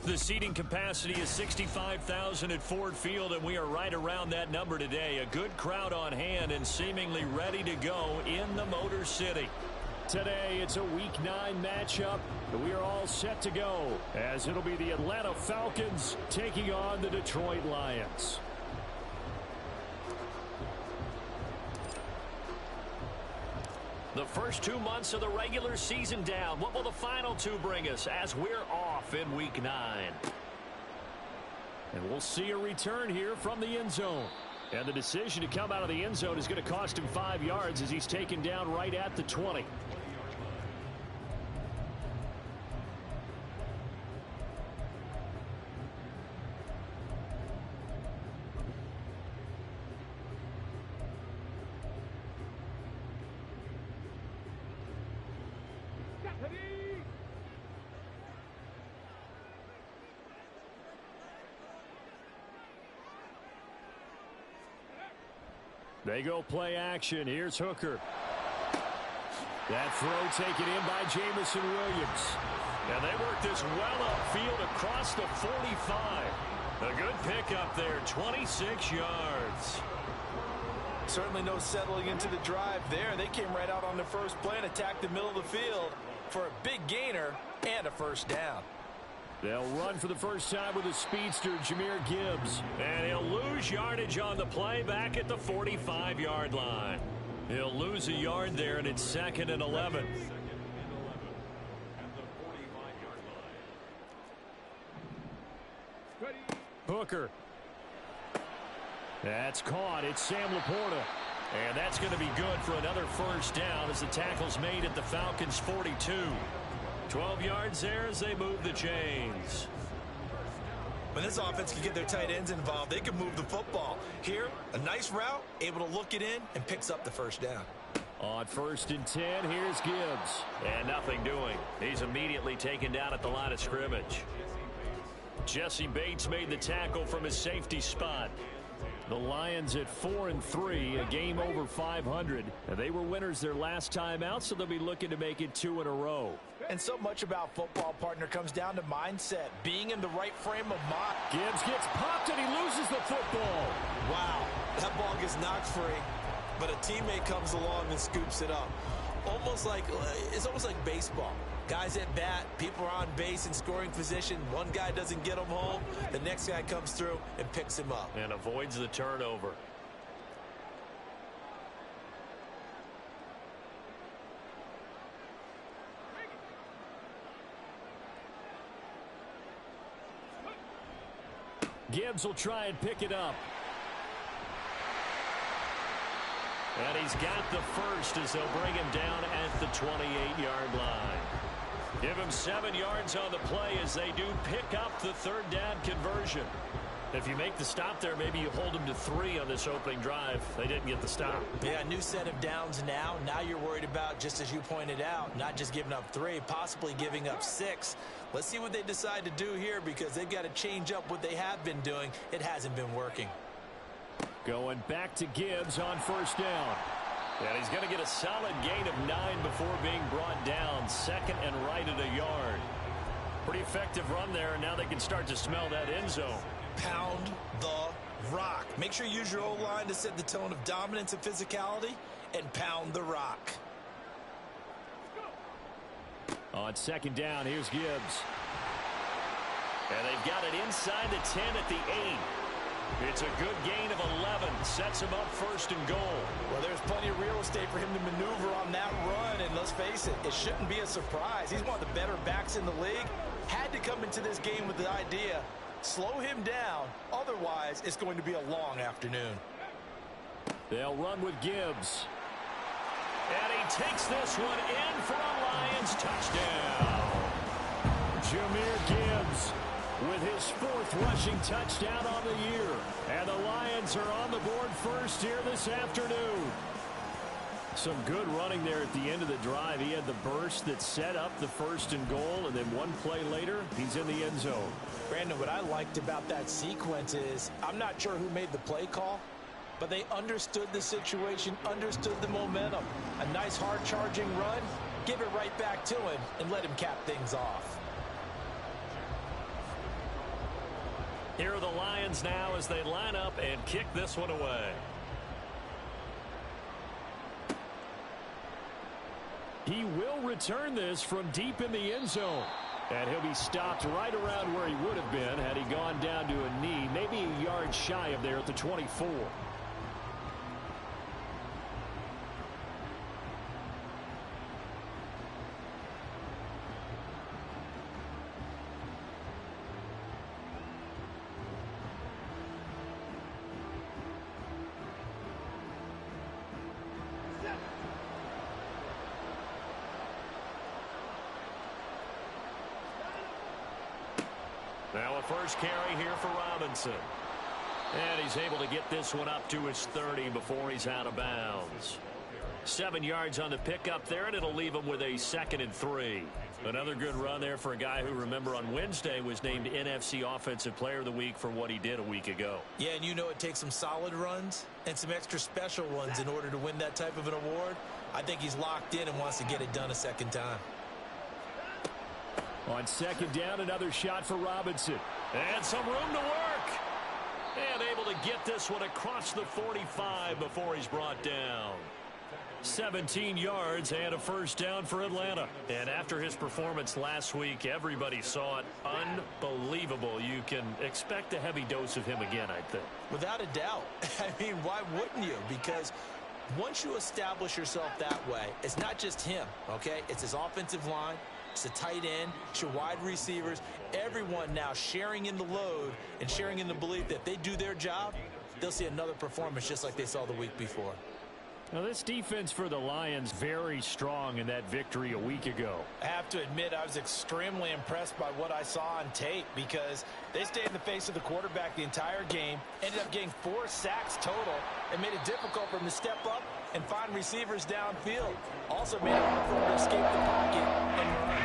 The seating capacity is 65,000 at Ford Field, and we are right around that number today. A good crowd on hand and seemingly ready to go in the Motor City. Today, it's a Week 9 matchup, and we are all set to go, as it'll be the Atlanta Falcons taking on the Detroit Lions. The first 2 months of the regular season down. What will the final 2 bring us as we're off in Week 9? And we'll see a return here from the end zone. And the decision to come out of the end zone is going to cost him 5 yards as he's taken down right at the 20. They go play action. Here's Hooker. That throw taken in by Jameson Williams. And they work this well upfield across the 45. A good pickup there, 26 yards. Certainly no settling into the drive there. They came right out on the first play and attacked the middle of the field for a big gainer and a first down. They'll run for the first time with a speedster, Jahmyr Gibbs. And he'll lose yardage on the play back at the 45-yard line. He'll lose a yard there, and it's 2nd and 11. Hooker. That's caught. It's Sam Laporta. And that's going to be good for another first down as the tackle's made at the Falcons' 42. 12 yards there as they move the chains. When this offense can get their tight ends involved, they can move the football. Here, a nice route, able to look it in, and picks up the first down. On 1st and 10, here's Gibbs. And nothing doing. He's immediately taken down at the line of scrimmage. Jesse Bates made the tackle from his safety spot. The Lions at 4-3, a game over 500. And they were winners their last time out, so they'll be looking to make it 2 in a row. And so much about football, partner, comes down to mindset, being in the right frame of mind. Gibbs gets popped and he loses the football. Wow, that ball gets knocked free, but a teammate comes along and scoops it up. It's almost like baseball. Guys at bat, people are on base in scoring position. One guy doesn't get him home. The next guy comes through and picks him up. And avoids the turnover. Gibbs will try and pick it up. And he's got the first as they'll bring him down at the 28-yard line. Give him 7 yards on the play as they do pick up the 3rd down conversion. If you make the stop there, maybe you hold them to 3 on this opening drive. They didn't get the stop. Yeah, new set of downs now. Now you're worried about, just as you pointed out, not just giving up 3, possibly giving up 6. Let's see what they decide to do here because they've got to change up what they have been doing. It hasn't been working. Going back to Gibbs on 1st down. And he's going to get a solid gain of 9 before being brought down. 2nd and right at a yard. Pretty effective run there, and now they can start to smell that end zone. Pound the rock. Make sure you use your O-line to set the tone of dominance and physicality, and pound the rock. On 2nd down, here's Gibbs. And they've got it inside the 10 at the 8. It's a good gain of 11. Sets him up 1st and goal. Well, there's plenty of real estate for him to maneuver on that run. And let's face it, it shouldn't be a surprise. He's one of the better backs in the league. Had to come into this game with the idea, slow him down. Otherwise, it's going to be a long afternoon. They'll run with Gibbs. And he takes this one in for a Lions touchdown. Jahmyr Gibbs with his 4th rushing touchdown on the year. And the Lions are on the board first here this afternoon. Some good running there at the end of the drive. He had the burst that set up the 1st and goal, and then one play later, he's in the end zone. Brandon, what I liked about that sequence is I'm not sure who made the play call, but they understood the situation, understood the momentum. A nice hard-charging run, give it right back to him, and let him cap things off. Here are the Lions now as they line up and kick this one away. He will return this from deep in the end zone. And he'll be stopped right around where he would have been had he gone down to a knee, maybe a yard shy of there at the 24. Now a first carry here for Robinson. And he's able to get this one up to his 30 before he's out of bounds. 7 yards on the pickup there, and it'll leave him with a 2nd and 3. Another good run there for a guy who, remember, on Wednesday was named NFC Offensive Player of the Week for what he did a week ago. Yeah, and you know it takes some solid runs and some extra special ones in order to win that type of an award. I think he's locked in and wants to get it done a second time. On 2nd down, another shot for Robinson. And some room to work. And able to get this one across the 45 before he's brought down. 17 yards and a first down for Atlanta. And after his performance last week, everybody saw it. Unbelievable. You can expect a heavy dose of him again, I think. Without a doubt. I mean, why wouldn't you? Because once you establish yourself that way, it's not just him, okay? It's his offensive line. It's a tight end, it's your wide receivers, everyone now sharing in the load and sharing in the belief that if they do their job, they'll see another performance just like they saw the week before. Now, this defense for the Lions very strong in that victory a week ago. I have to admit, I was extremely impressed by what I saw on tape because they stayed in the face of the quarterback the entire game, ended up getting 4 sacks total, and made it difficult for him to step up and find receivers downfield. Also made it hard for him to escape the pocket and run.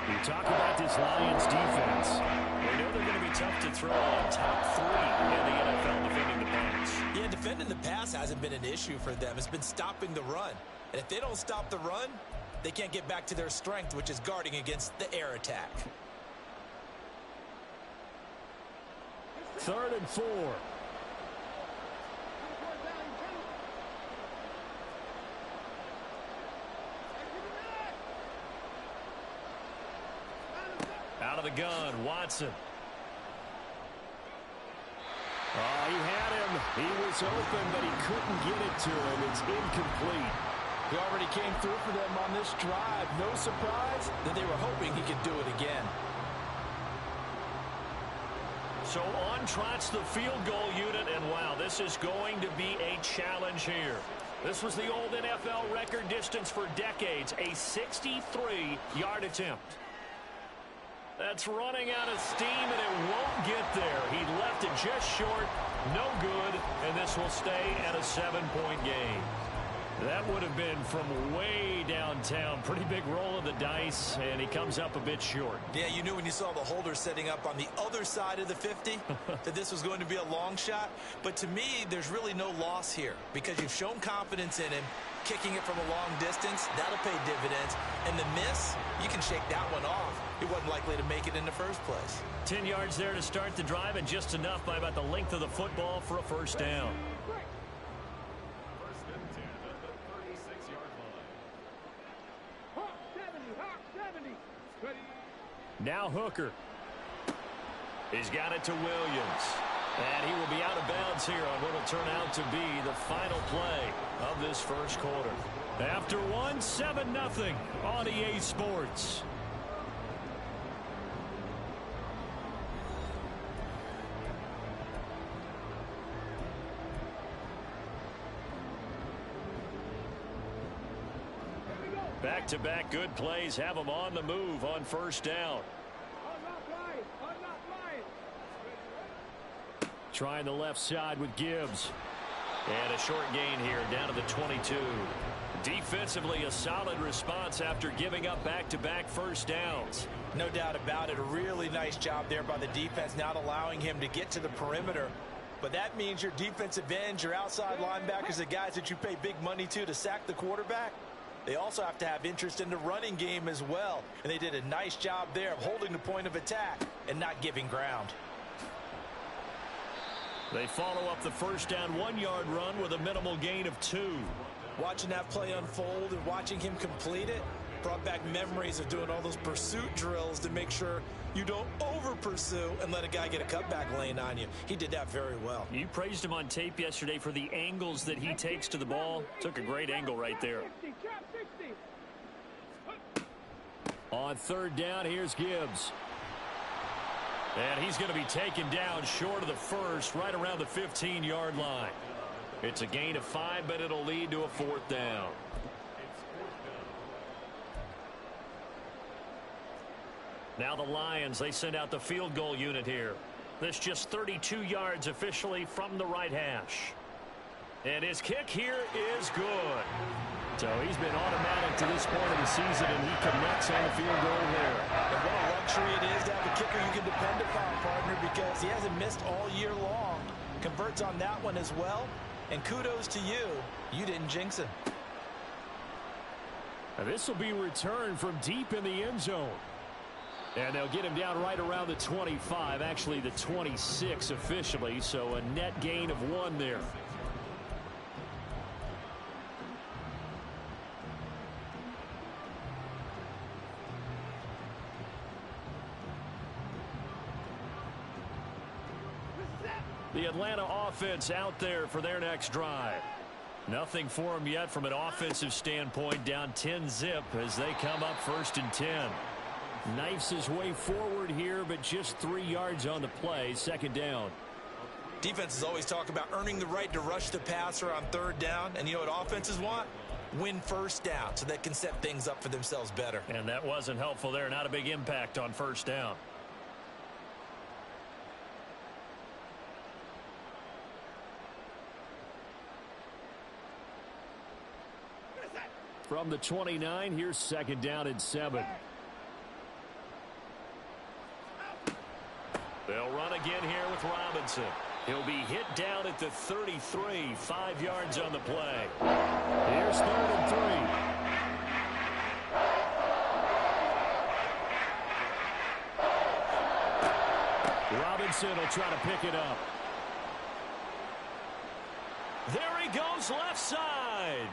We talk about this Lions defense. We know they're going to be tough to throw on. Top 3 in the NFL defending the pass. Yeah, defending the pass hasn't been an issue for them. It's been stopping the run. And if they don't stop the run, they can't get back to their strength, which is guarding against the air attack. 3rd and 4. Out of the gun, Watson. Oh, he had him. He was open, but he couldn't get it to him. It's incomplete. He already came through for them on this drive. No surprise that they were hoping he could do it again. So on trots the field goal unit, and wow, this is going to be a challenge here. This was the old NFL record distance for decades, a 63-yard attempt. That's running out of steam, and it won't get there. He left it just short, no good, and this will stay at a 7-point game. That would have been from way downtown. Pretty big roll of the dice, and he comes up a bit short. Yeah, you knew when you saw the holder setting up on the other side of the 50 that this was going to be a long shot. But to me, there's really no loss here because you've shown confidence in him. Kicking it from a long distance, that'll pay dividends. And the miss, you can shake that one off. He wasn't likely to make it in the first place. 10 yards there to start the drive, and just enough by about the length of the football for a first down. Now Hooker. He's got it to Williams. And he will be out of bounds here on what will turn out to be the final play of this first quarter. After one, 7-0 on EA Sports. Back-to-back good plays have them on the move on first down. Trying the left side with Gibbs. And a short gain here down to the 22. Defensively, a solid response after giving up back-to-back first downs. No doubt about it. A really nice job there by the defense, not allowing him to get to the perimeter. But that means your defensive ends, your outside linebackers, the guys that you pay big money to sack the quarterback, they also have to have interest in the running game as well. And they did a nice job there of holding the point of attack and not giving ground. They follow up the first down 1-yard run with a minimal gain of 2. Watching that play unfold and watching him complete it brought back memories of doing all those pursuit drills to make sure you don't over-pursue and let a guy get a cutback lane on you. He did that very well. You praised him on tape yesterday for the angles that he takes to the ball. Took a great angle right there. On third down, here's Gibbs. And he's going to be taken down short of the first, right around the 15-yard line. It's a gain of 5, but it'll lead to a 4th down. Now the Lions, they send out the field goal unit here. This just 32 yards officially from the right hash. And his kick here is good. So he's been automatic to this point of the season, and he connects on the field goal there. And what a luxury it is to have a kicker you can depend upon, partner, because he hasn't missed all year long. Converts on that one as well. And kudos to you. You didn't jinx him. And this will be returned from deep in the end zone. And they'll get him down right around the 25, actually the 26 officially, so a net gain of 1 there. The Atlanta offense out there for their next drive. Nothing for them yet from an offensive standpoint, down 10-zip as they come up 1st and 10. Knifes his way forward here, but just 3 yards on the play, 2nd down. Defenses always talk about earning the right to rush the passer on 3rd down, and you know what offenses want? Win 1st down so they can set things up for themselves better. And that wasn't helpful there, not a big impact on 1st down. From the 29, here's 2nd down and 7. They'll run again here with Robinson. He'll be hit down at the 33, 5 yards on the play. Here's 3rd and 3. Robinson will try to pick it up. There he goes left side.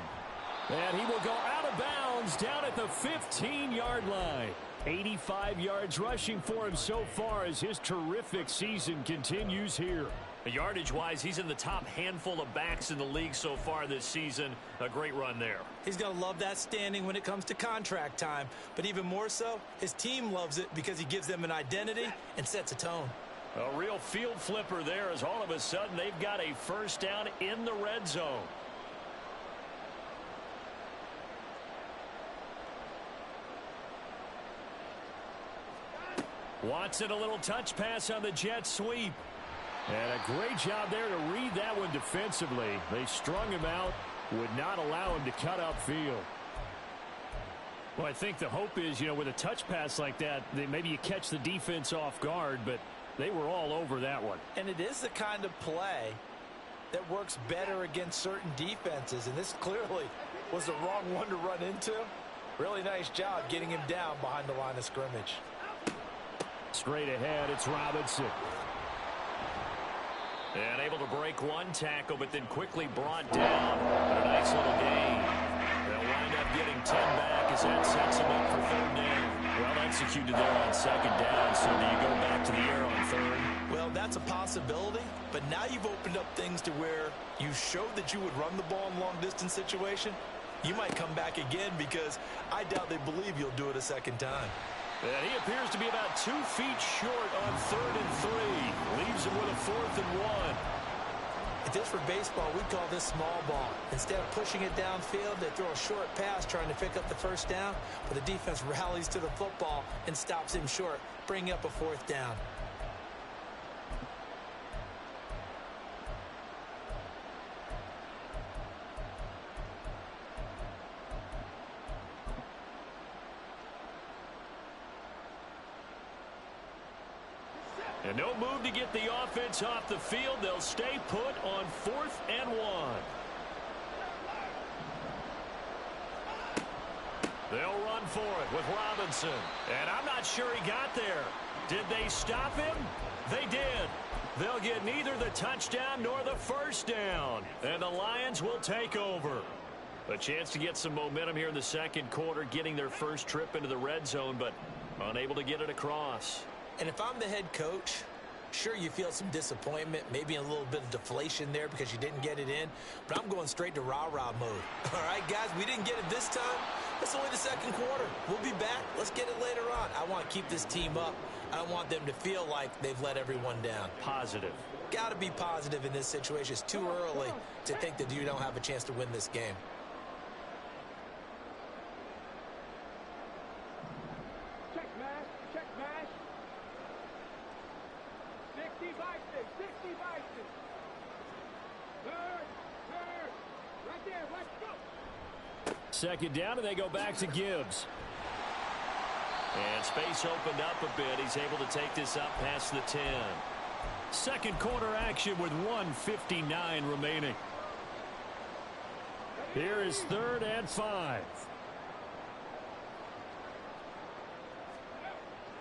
And he will go out of bounds down at the 15-yard line. 85 yards rushing for him so far as his terrific season continues here. Yardage-wise, he's in the top handful of backs in the league so far this season. A great run there. He's going to love that standing when it comes to contract time. But even more so, his team loves it because he gives them an identity and sets a tone. A real field flipper there as all of a sudden they've got a 1st down in the red zone. Watson, a little touch pass on the jet sweep. And a great job there to read that one defensively. They strung him out, would not allow him to cut upfield. Well, I think the hope is, you know, with a touch pass like that, maybe you catch the defense off guard, but they were all over that one. And it is the kind of play that works better against certain defenses, and this clearly was the wrong one to run into. Really nice job getting him down behind the line of scrimmage. Straight ahead, it's Robinson. And able to break one tackle, but then quickly brought down. But a nice little gain. They'll wind up getting 10 back as that sets them up for 3rd down. Well executed there on 2nd down, so do you go back to the air on 3rd? Well, that's a possibility, but now you've opened up things to where you showed that you would run the ball in long-distance situation. You might come back again because I doubt they believe you'll do it a 2nd time. And he appears to be about 2 feet short on 3rd and 3. Leaves him with a 4th and 1. If this were baseball, we'd call this small ball. Instead of pushing it downfield, they throw a short pass trying to pick up the 1st down, but the defense rallies to the football and stops him short, bringing up a 4th down. And no move to get the offense off the field. They'll stay put on 4th and 1. They'll run for it with Robinson. And I'm not sure he got there. Did they stop him? They did. They'll get neither the touchdown nor the first down. And the Lions will take over. A chance to get some momentum here in the second quarter, getting their first trip into the red zone, but unable to get it across. And if I'm the head coach, sure, you feel some disappointment, maybe a little bit of deflation there because you didn't get it in, but I'm going straight to rah-rah mode. All right, guys, we didn't get it this time. It's only the second quarter. We'll be back. Let's get it later on. I want to keep this team up. I don't want them to feel like they've let everyone down. Positive. Got to be positive in this situation. It's too early to think that you don't have a chance to win this game. Check mash, check mash. 60 Vikings, 60 Vikings. Third, right there, let's go. Second down, and they go back to Gibbs. And space opened up a bit. He's able to take this up past the 10. Second quarter action with 1:59 remaining. Here is 3rd and 5.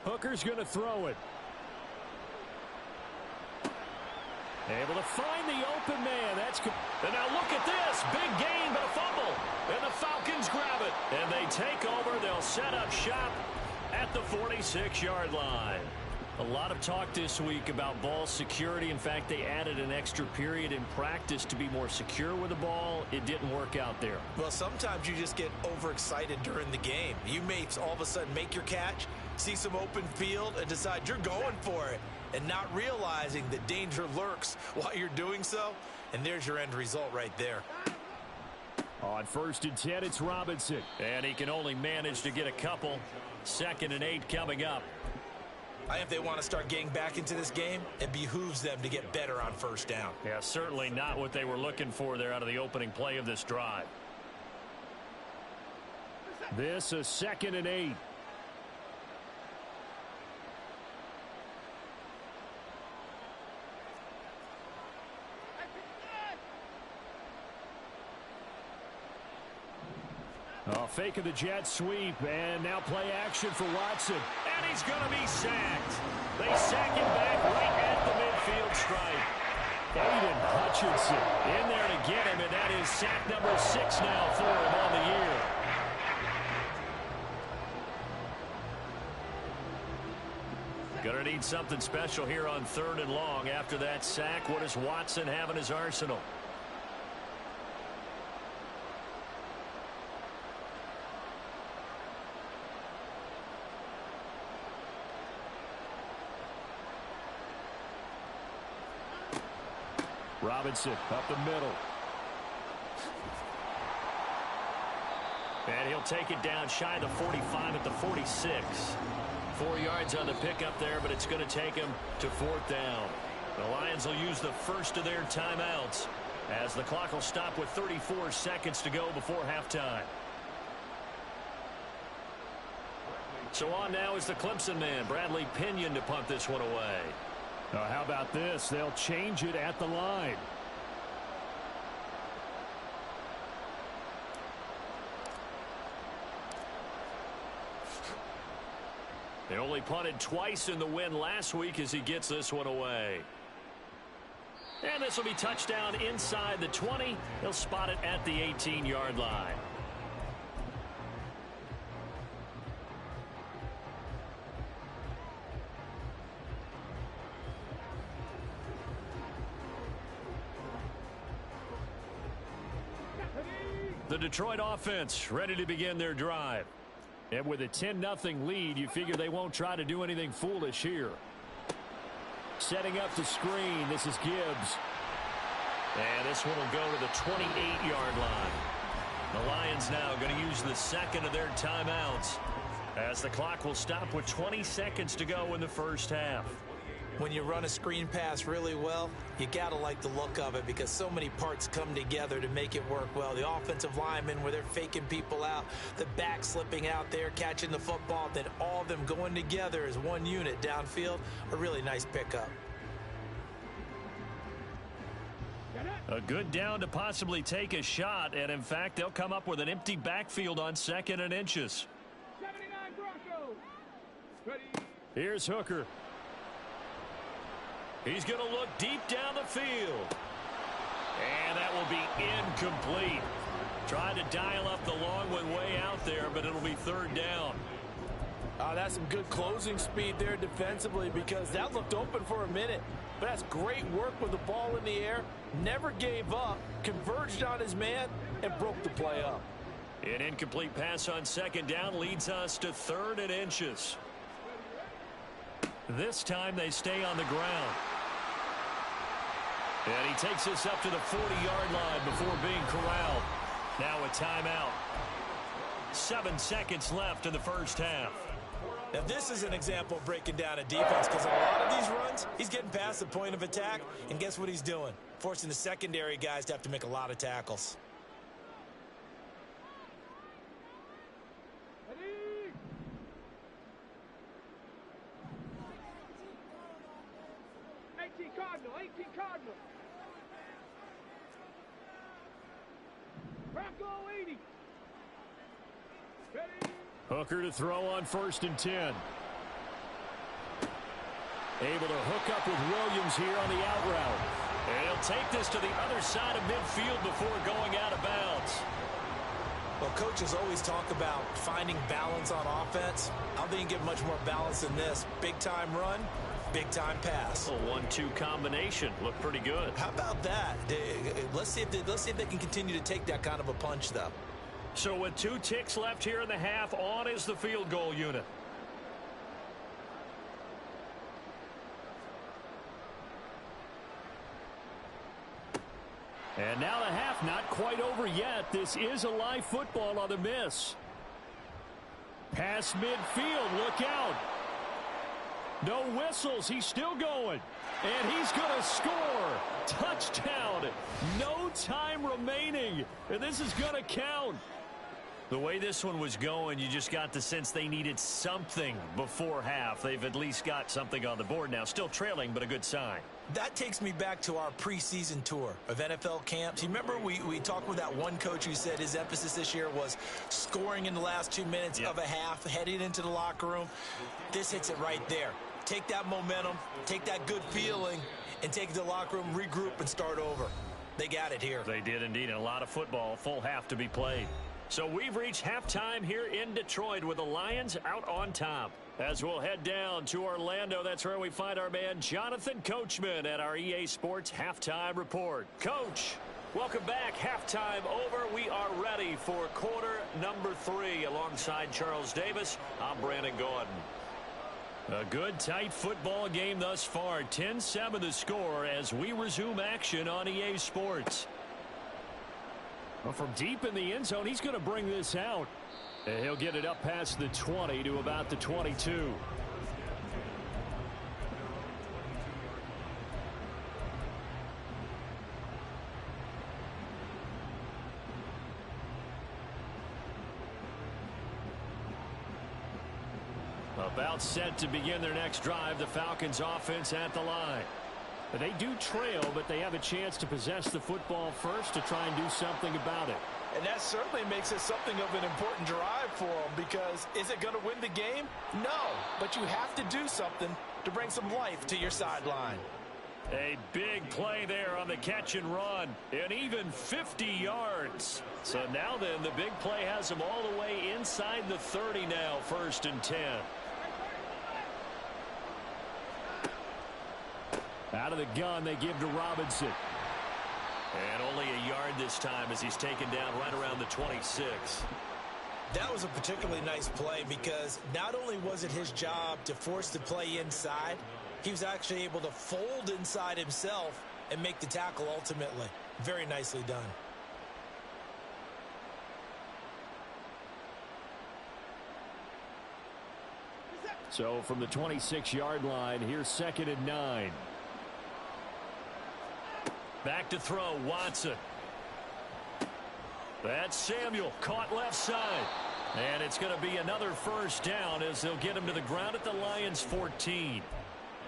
Hooker's going to throw it. Able to find the open man. And now look at this. Big gain, but a fumble. And the Falcons grab it. And they take over. They'll set up shop at the 46-yard line. A lot of talk this week about ball security. In fact, they added an extra period in practice to be more secure with the ball. It didn't work out there. Well, sometimes you just get overexcited during the game. You may all of a sudden make your catch, see some open field, and decide you're going for it, and not realizing that danger lurks while you're doing so. And there's your end result right there. On 1st and 10, it's Robinson. And he can only manage to get a couple. 2nd and 8 coming up. If they want to start getting back into this game, it behooves them to get better on 1st down. Yeah, certainly not what they were looking for there out of the opening play of this drive. This is 2nd and 8. Fake of the jet sweep, and now play action for Watson. And he's going to be sacked. They sack him back right at the midfield stripe. Aiden Hutchinson in there to get him, and that is sack number 6 now for him on the year. Going to need something special here on 3rd and long. After that sack, what does Watson have in his arsenal? Robinson up the middle. And he'll take it down shy of the 45 at the 46. 4 yards on the pickup there, but it's going to take him to 4th down. The Lions will use the first of their timeouts as the clock will stop with 34 seconds to go before halftime. So on now is the Clemson man, Bradley Pinion, to punt this one away. How about this? They'll change it at the line. They only punted twice in the win last week as he gets this one away. And this will be touchdown inside the 20. They'll spot it at the 18-yard line. The Detroit offense ready to begin their drive. And with a 10-0 lead, you figure they won't try to do anything foolish here. Setting up the screen, this is Gibbs. And this one will go to the 28-yard line. The Lions now going to use the second of their timeouts as the clock will stop with 20 seconds to go in the first half. When you run a screen pass really well, you got to like the look of it because so many parts come together to make it work well. The offensive linemen where they're faking people out, the back slipping out there, catching the football, then all of them going together as one unit downfield, a really nice pickup. A good down to possibly take a shot, and in fact, they'll come up with an empty backfield on 2nd and inches. 79 Broncos. Ready. Here's Hooker. He's going to look deep down the field. And that will be incomplete. Tried to dial up the long one way out there, but it'll be third down. That's some good closing speed there defensively, because that looked open for a minute. But that's great work with the ball in the air. Never gave up, converged on his man, and broke the play up. An incomplete pass on second down leads us to 3rd and inches. This time they stay on the ground. And he takes us up to the 40-yard line before being corralled. Now a timeout. 7 seconds left in the first half. Now this is an example of breaking down a defense, because on a lot of these runs, he's getting past the point of attack, and guess what he's doing? Forcing the secondary guys to have to make a lot of tackles. Ready? 18 Cardinal, 18 Cardinal. Bronco 80. Ready? Hooker to throw on 1st and 10. Able to hook up with Williams here on the out route. And he'll take this to the other side of midfield before going out of bounds. Well, coaches always talk about finding balance on offense. I don't think you get much more balance than this. Big-time run, big-time pass. A 1-2 combination. Looked pretty good. How about that? Let's see if they can continue to take that kind of a punch, though. So with 2 ticks left here in the half, on is the field goal unit. And now the half not quite over yet. This is a live football on the miss. Pass midfield, look out. No whistles, he's still going. And he's going to score. Touchdown. No time remaining. And this is going to count. The way this one was going, you just got the sense they needed something before half. They've at least got something on the board now. Still trailing, but a good sign. That takes me back to our preseason tour of NFL camps. You remember we talked with that one coach who said his emphasis this year was scoring in the last 2 minutes of a half, heading into the locker room. This hits it right there. Take that momentum, take that good feeling, and take it to the locker room, regroup, and start over. They got it here. They did indeed, and a lot of football, full half to be played. So we've reached halftime here in Detroit with the Lions out on top. As we'll head down to Orlando, that's where we find our man Jonathan Coachman at our EA Sports Halftime Report. Coach, welcome back. Halftime over. We are ready for quarter number 3. Alongside Charles Davis, I'm Brandon Gordon. A good, tight football game thus far. 10-7 the score as we resume action on EA Sports. Well, from deep in the end zone, he's going to bring this out. And he'll get it up past the 20 to about the 22. About set to begin their next drive, the Falcons offense at the line. They do trail, but they have a chance to possess the football first to try and do something about it. And that certainly makes it something of an important drive for them, because is it going to win the game? No, but you have to do something to bring some life to your sideline. A big play there on the catch and run, and even 50 yards. So now then, the big play has them all the way inside the 30 now, 1st and 10. Out of the gun, they give to Robinson. And only a yard this time as he's taken down right around the 26. That was a particularly nice play, because not only was it his job to force the play inside, he was actually able to fold inside himself and make the tackle ultimately. Very nicely done. So from the 26-yard line, here's 2nd and 9. Back to throw, Watson. That's Samuel, caught left side. And it's going to be another first down as they'll get him to the ground at the Lions' 14.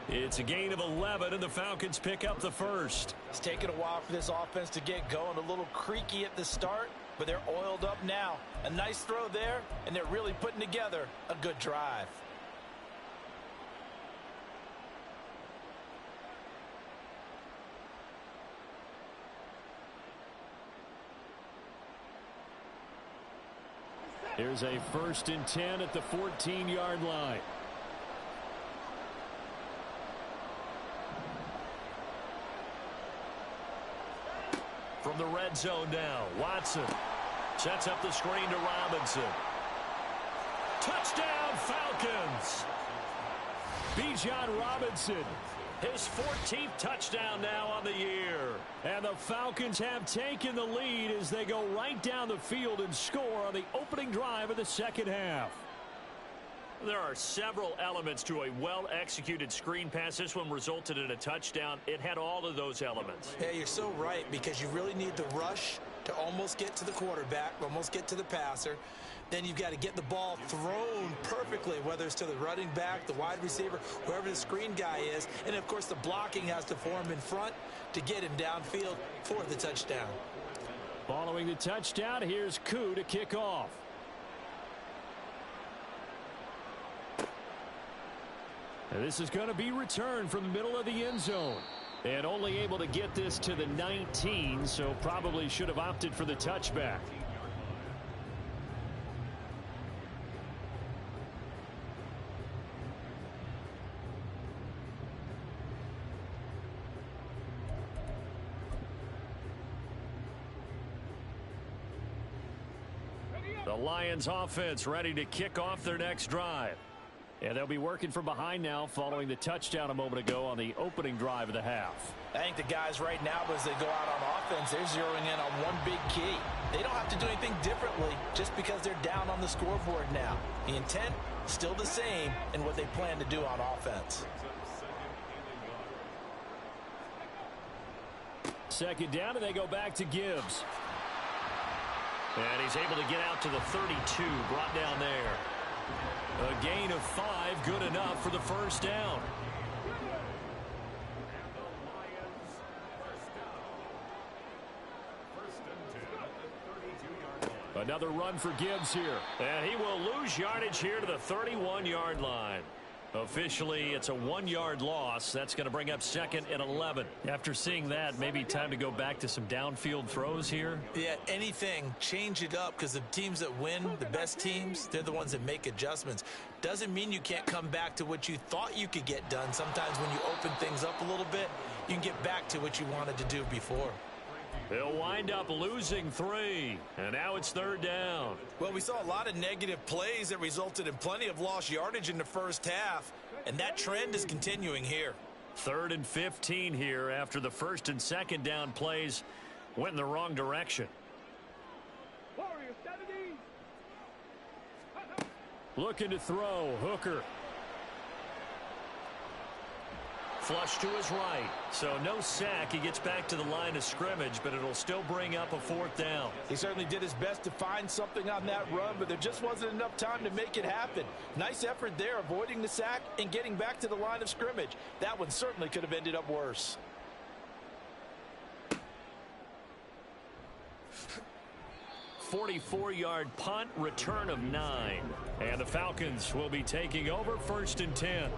It's a gain of 11, and the Falcons pick up the first. It's taken a while for this offense to get going. A little creaky at the start, but they're oiled up now. A nice throw there, and they're really putting together a good drive. Here's a 1st and 10 at the 14-yard line. From the red zone now, Watson sets up the screen to Robinson. Touchdown, Falcons! Bijan Robinson, his 14th touchdown now on the year. And the Falcons have taken the lead as they go right down the field and score on the opening drive of the second half. There are several elements to a well-executed screen pass. This one resulted in a touchdown. It had all of those elements. Yeah, you're so right, because you really need the rush to almost get to the quarterback, almost get to the passer. Then you've got to get the ball thrown perfectly, whether it's to the running back, the wide receiver, whoever the screen guy is. And, of course, the blocking has to form in front to get him downfield for the touchdown. Following the touchdown, here's Koo to kick off. And this is going to be returned from the middle of the end zone. And only able to get this to the 19, so probably should have opted for the touchback. The Lions offense ready to kick off their next drive. And they'll be working from behind now following the touchdown a moment ago on the opening drive of the half. I think the guys right now, as they go out on offense, they're zeroing in on one big key. They don't have to do anything differently just because they're down on the scoreboard now. The intent still the same in what they plan to do on offense. Second down, and they go back to Gibbs. And he's able to get out to the 32, brought down there. A gain of 5, good enough for the first down. Another run for Gibbs here. And he will lose yardage here to the 31-yard line. Officially, it's a 1-yard loss. That's going to bring up 2nd and 11. After seeing that, maybe time to go back to some downfield throws here. Yeah, anything, change it up, because the teams that win, the best teams, they're the ones that make adjustments. Doesn't mean you can't come back to what you thought you could get done. Sometimes when you open things up a little bit, you can get back to what you wanted to do before. They'll wind up losing 3, and now it's 3rd down. Well, we saw a lot of negative plays that resulted in plenty of lost yardage in the first half, and that trend is continuing here. 3rd and 15 here after the 1st and 2nd down plays went in the wrong direction. Warriors, 70. Looking to throw, Hooker. Flush to his right, so no sack. He gets back to the line of scrimmage, but it'll still bring up a 4th down. He certainly did his best to find something on that run, but there just wasn't enough time to make it happen. Nice effort there, avoiding the sack and getting back to the line of scrimmage. That one certainly could have ended up worse. .44-yard punt, return of 9. And the Falcons will be taking over 1st and 10.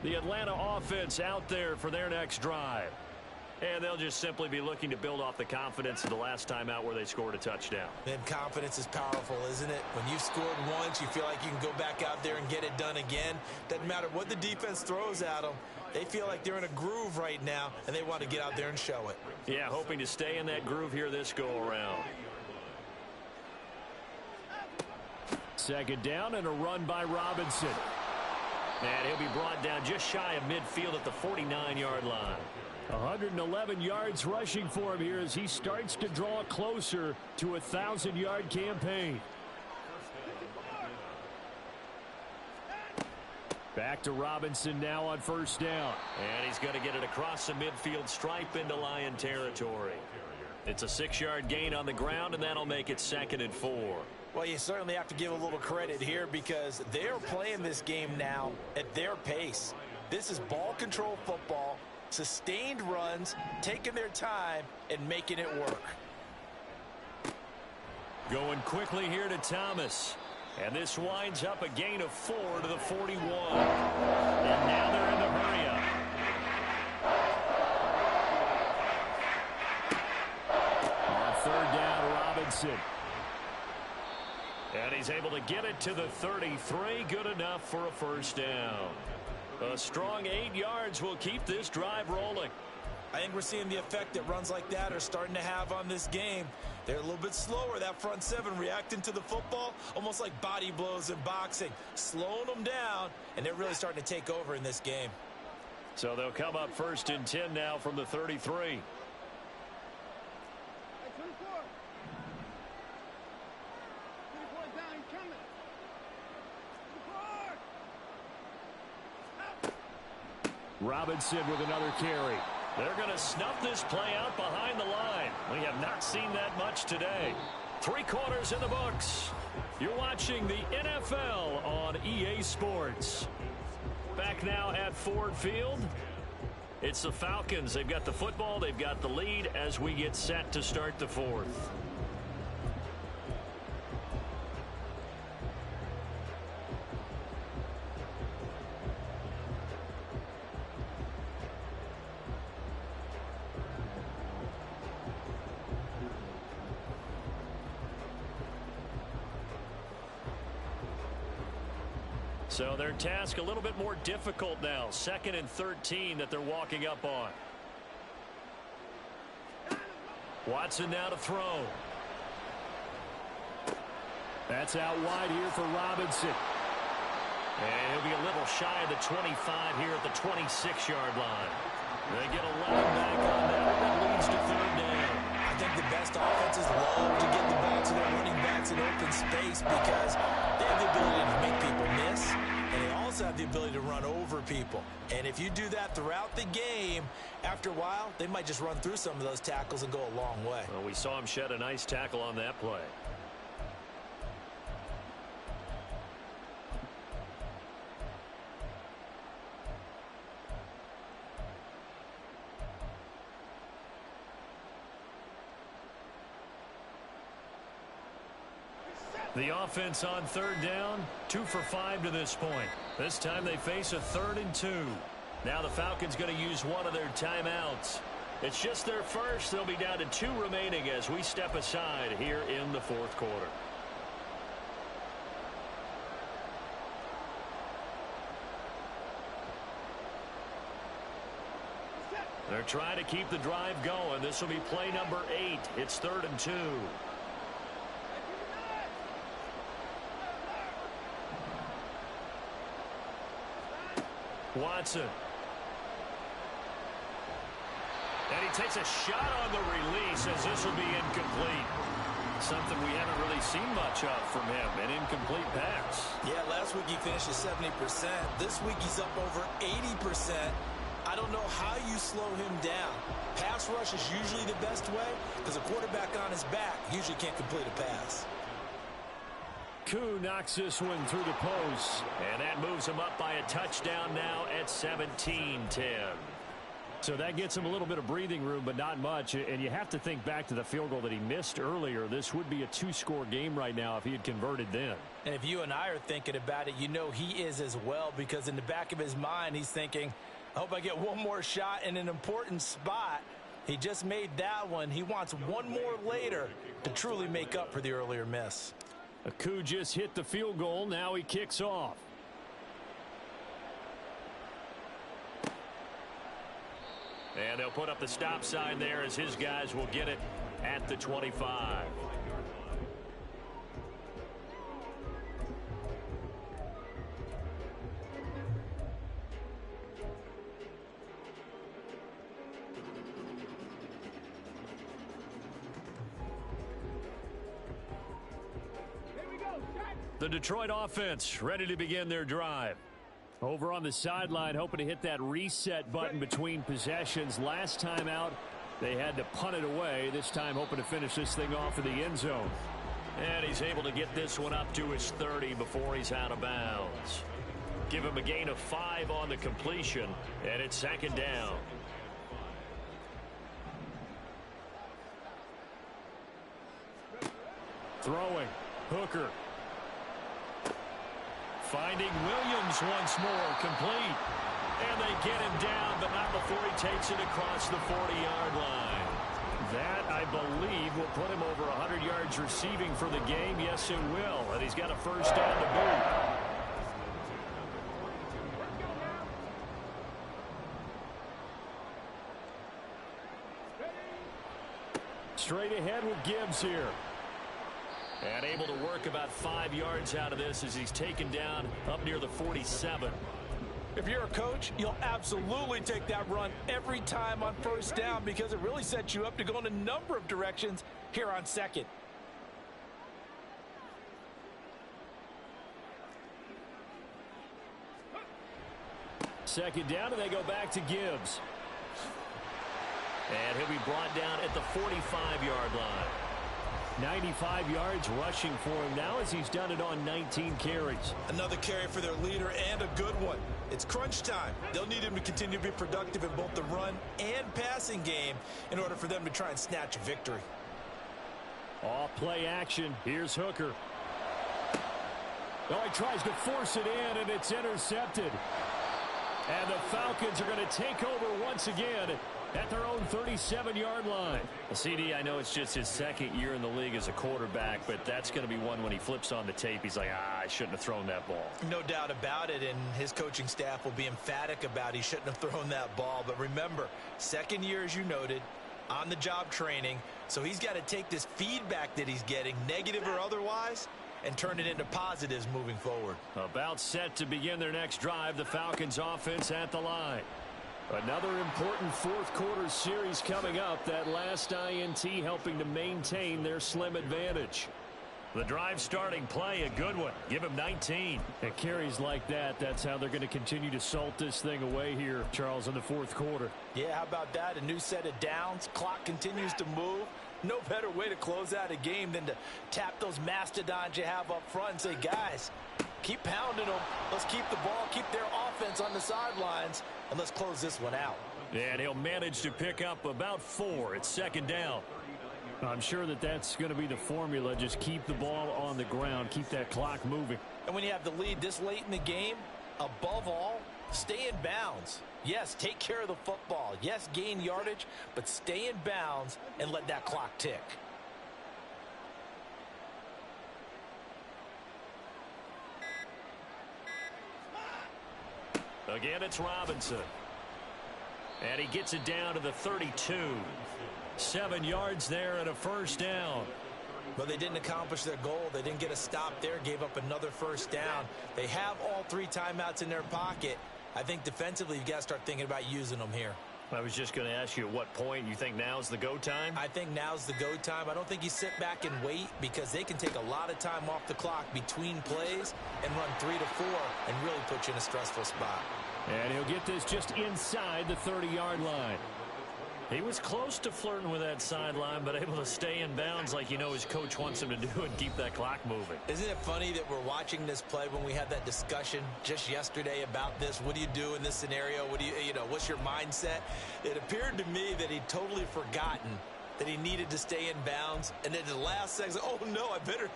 The Atlanta offense out there for their next drive. And they'll just simply be looking to build off the confidence of the last time out where they scored a touchdown. And confidence is powerful, isn't it? When you've scored once, you feel like you can go back out there and get it done again. Doesn't matter what the defense throws at them. They feel like they're in a groove right now, and they want to get out there and show it. Yeah, hoping to stay in that groove here this go-around. 2nd down and a run by Robinson. And he'll be brought down just shy of midfield at the 49-yard line. 111 yards rushing for him here as he starts to draw closer to a 1,000-yard campaign. Back to Robinson now on 1st down. And he's going to get it across the midfield stripe into Lion territory. It's a 6-yard gain on the ground, and that'll make it 2nd and 4. Well, you certainly have to give a little credit here because they're playing this game now at their pace. This is ball control football, sustained runs, taking their time, and making it work. Going quickly here to Thomas. And this winds up a gain of 4 to the 41. And now they're in the hurry up. Robinson. And he's able to get it to the 33. Good enough for a first down. A strong 8 yards will keep this drive rolling. I think we're seeing the effect that runs like that are starting to have on this game. They're a little bit slower, that front seven, reacting to the football, almost like body blows in boxing, slowing them down, and they're really starting to take over in this game. So they'll come up 1st and 10 now from the 33. Robinson with another carry. They're going to snuff this play out behind the line. We have not seen that much today. 3 quarters in the books. You're watching the NFL on EA Sports. Back now at Ford Field. It's the Falcons. They've got the football. They've got the lead as we get set to start the 4th. So their task a little bit more difficult now. 2nd and 13 that they're walking up on. Watson now to throw. That's out wide here for Robinson. And he'll be a little shy of the 25 here at the 26-yard line. They get 11 back on that. That leads to 3rd down. I think the best offenses love to get the ball to their running backs in open space because they have the ability to make people miss, and they also have the ability to run over people. And if you do that throughout the game, after a while, they might just run through some of those tackles and go a long way. Well, we saw him shed a nice tackle on that play. The offense on 3rd down, 2 for 5 to this point. This time they face a 3rd and 2. Now the Falcons going to use one of their timeouts. It's just their first. They'll be down to 2 remaining as we step aside here in the 4th quarter. They're trying to keep the drive going. This will be play number 8. It's 3rd and 2. Watson. And he takes a shot on the release as this will be incomplete. Something we haven't really seen much of from him, an incomplete pass. Yeah, last week he finished at 70%. This week he's up over 80%. I don't know how you slow him down. Pass rush is usually the best way because a quarterback on his back usually can't complete a pass. Koo knocks this one through the post, and that moves him up by a touchdown now at 17-10. So that gets him a little bit of breathing room, but not much. And you have to think back to the field goal that he missed earlier. This would be a 2-score game right now if he had converted then. And if you and I are thinking about it, you know he is as well, because in the back of his mind, he's thinking, I hope I get one more shot in an important spot. He just made that one. He wants one more later to truly make up for the earlier miss. Koo just hit the field goal. Now he kicks off. And they'll put up the stop sign there as his guys will get it at the 25. The Detroit offense ready to begin their drive. Over on the sideline, hoping to hit that reset button between possessions. Last time out, they had to punt it away. This time, hoping to finish this thing off in the end zone. And he's able to get this one up to his 30 before he's out of bounds. Give him a gain of 5 on the completion, and it's 2nd down. Throwing. Hooker. Finding Williams once more, complete. And they get him down, but not before he takes it across the 40-yard line. That, I believe, will put him over 100 yards receiving for the game. Yes, it will. And he's got a first down to boot. Straight ahead with Gibbs here. And able to work about 5 yards out of this as he's taken down up near the 47. If you're a coach, you'll absolutely take that run every time on first down because it really sets you up to go in a number of directions here on second. Second down, and they go back to Gibbs. And he'll be brought down at the 45-yard line. 95 yards rushing for him now as he's done it on 19 carries. Another carry for their leader and a good one. It's crunch time. They'll need him to continue to be productive in both the run and passing game in order for them to try and snatch a victory. Off play action. Here's Hooker. Oh, he tries to force it in, and it's intercepted. And the Falcons are going to take over once again at their own 37-yard line. CD, I know it's just his second year in the league as a quarterback, but that's going to be one when he flips on the tape. He's like, I shouldn't have thrown that ball. No doubt about it, and his coaching staff will be emphatic about he shouldn't have thrown that ball. But remember, second year, as you noted, on-the-job training, so he's got to take this feedback that he's getting, negative or otherwise, and turn it into positives moving forward. About set to begin their next drive, the Falcons offense at the line. Another important fourth quarter series coming up. That last INT helping to maintain their slim advantage. The drive starting play, a good one. Give him 19. And carries like that, that's how they're going to continue to salt this thing away here, Charles, in the fourth quarter. Yeah, how about that? A new set of downs. Clock continues to move. No better way to close out a game than to tap those mastodons you have up front and say, guys, keep pounding them. Let's keep the ball, keep their offense on the sidelines, and let's close this one out. And he'll manage to pick up about 4. It's second down. I'm sure that that's going to be the formula. Just keep the ball on the ground. Keep that clock moving. And when you have the lead this late in the game, above all, stay in bounds. Yes, take care of the football. Yes, gain yardage, but stay in bounds and let that clock tick. Again, it's Robinson. And he gets it down to the 32. 7 yards there and a first down. But they didn't accomplish their goal. They didn't get a stop there, gave up another first down. They have all 3 timeouts in their pocket. I think defensively you've got to start thinking about using them here. I was just going to ask you at what point you think now's the go time? I think now's the go time. I don't think you sit back and wait because they can take a lot of time off the clock between plays and run 3 to 4 and really put you in a stressful spot. And he'll get this just inside the 30-yard line. He was close to flirting with that sideline, but able to stay in bounds like you know his coach wants him to do and keep that clock moving. Isn't it funny that we're watching this play when we had that discussion just yesterday about this? What do you do in this scenario? What do you know, what's your mindset? It appeared to me that he'd totally forgotten that he needed to stay in bounds, and then the last second, oh no, I better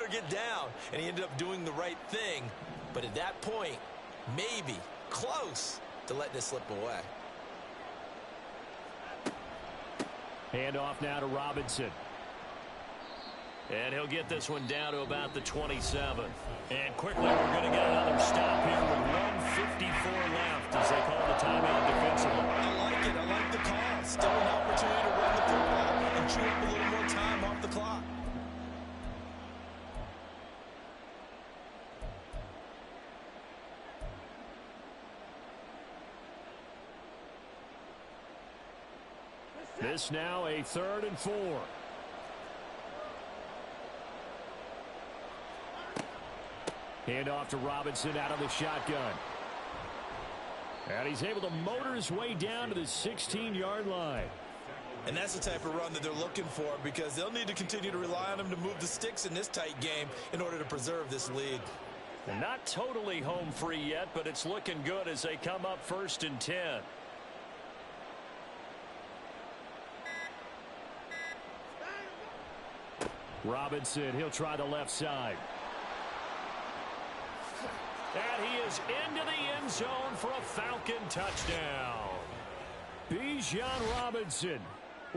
get down. And he ended up doing the right thing. But at that point, maybe close to letting it slip away. Handoff now to Robinson. And he'll get this one down to about the 27. And quickly we're going to get another stop here with 1:54 left as they call the timeout defensively. I like it. I like the call. Still an opportunity to run the football and chew up a little more time off the clock. This now a 3rd and 4. Handoff to Robinson out of the shotgun. And he's able to motor his way down to the 16-yard line. And that's the type of run that they're looking for because they'll need to continue to rely on him to move the sticks in this tight game in order to preserve this lead. Not totally home free yet, but it's looking good as they come up 1st and 10. Robinson, he'll try the left side. And he is into the end zone for a Falcon touchdown. Bijan Robinson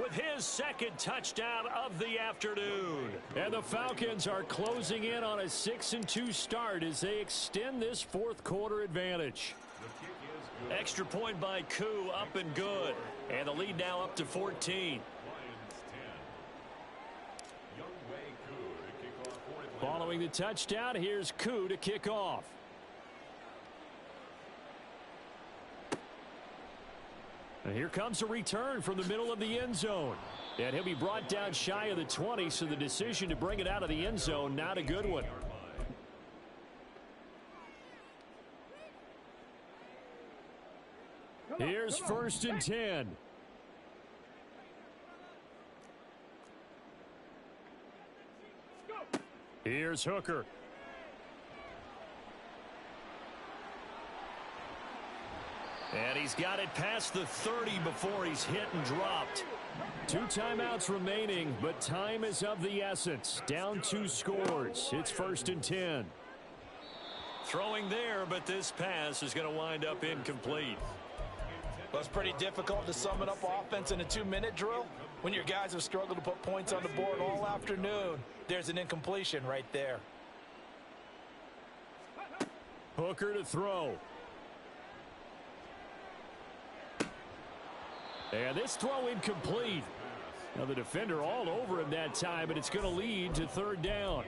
with his second touchdown of the afternoon. And the Falcons are closing in on a 6-2 start as they extend this fourth quarter advantage. Extra point by Koo, up and good. And the lead now up to 14. Following the touchdown, here's Koo to kick off. And here comes a return from the middle of the end zone. And he'll be brought down shy of the 20, so the decision to bring it out of the end zone, not a good one. Here's 1st and 10. Here's Hooker. And he's got it past the 30 before he's hit and dropped. 2 timeouts remaining, but time is of the essence. Down 2 scores. It's 1st and 10. Throwing there, but this pass is going to wind up incomplete. Well, it's pretty difficult to sum it up offense in a 2-minute drill when your guys have struggled to put points on the board all afternoon. There's an incompletion right there. Hooker to throw. And this throw incomplete. Now the defender all over him that time, and it's going to lead to 3rd down.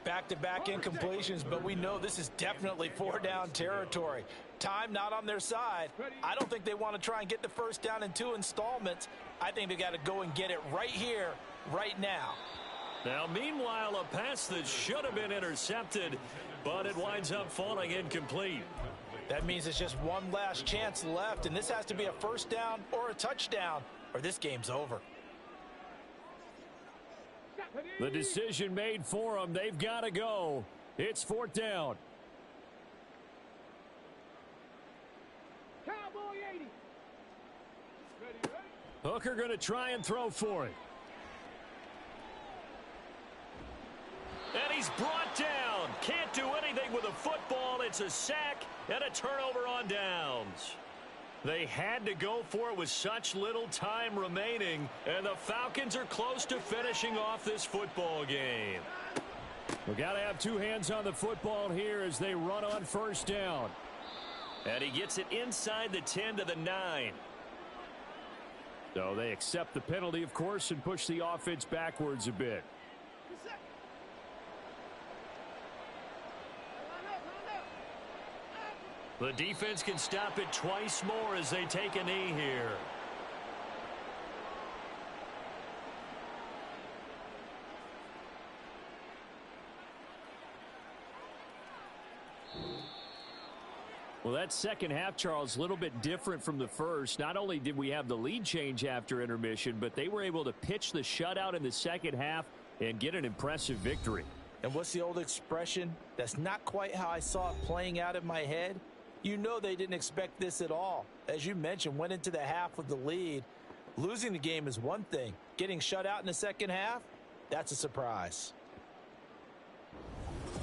Back-to-back incompletions, but we know this is definitely 4-down territory. Time not on their side. I don't think they want to try and get the first down in 2 installments. I think they got to go and get it right here, right now. Now, meanwhile, a pass that should have been intercepted, but it winds up falling incomplete. That means it's just one last chance left, and this has to be a first down or a touchdown, or this game's over. The decision made for them. They've got to go. It's 4th down. Cowboy 80. Hooker going to try and throw for it. And he's brought down. Can't do anything with a football. It's a sack and a turnover on downs. They had to go for it with such little time remaining, and the Falcons are close to finishing off this football game. We got to have 2 hands on the football here as they run on 1st down. And he gets it inside the 10 to the 9. So they accept the penalty, of course, and push the offense backwards a bit. The defense can stop it twice more as they take a knee here. Well, that second half, Charles, a little bit different from the first. Not only did we have the lead change after intermission, but they were able to pitch the shutout in the second half and get an impressive victory. And what's the old expression? That's not quite how I saw it playing out in my head. You know they didn't expect this at all. As you mentioned, went into the half with the lead. Losing the game is one thing. Getting shut out in the second half, that's a surprise.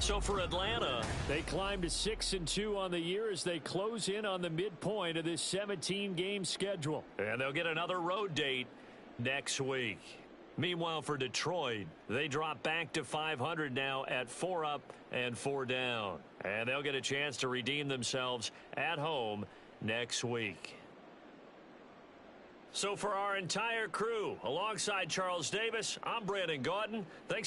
So for Atlanta, they climb to 6-2 on the year as they close in on the midpoint of this 17-game schedule. And they'll get another road date next week. Meanwhile, for Detroit, they drop back to 500 now at 4 up and 4 down. And they'll get a chance to redeem themselves at home next week. So for our entire crew, alongside Charles Davis, I'm Brandon Gaudin. Thanks for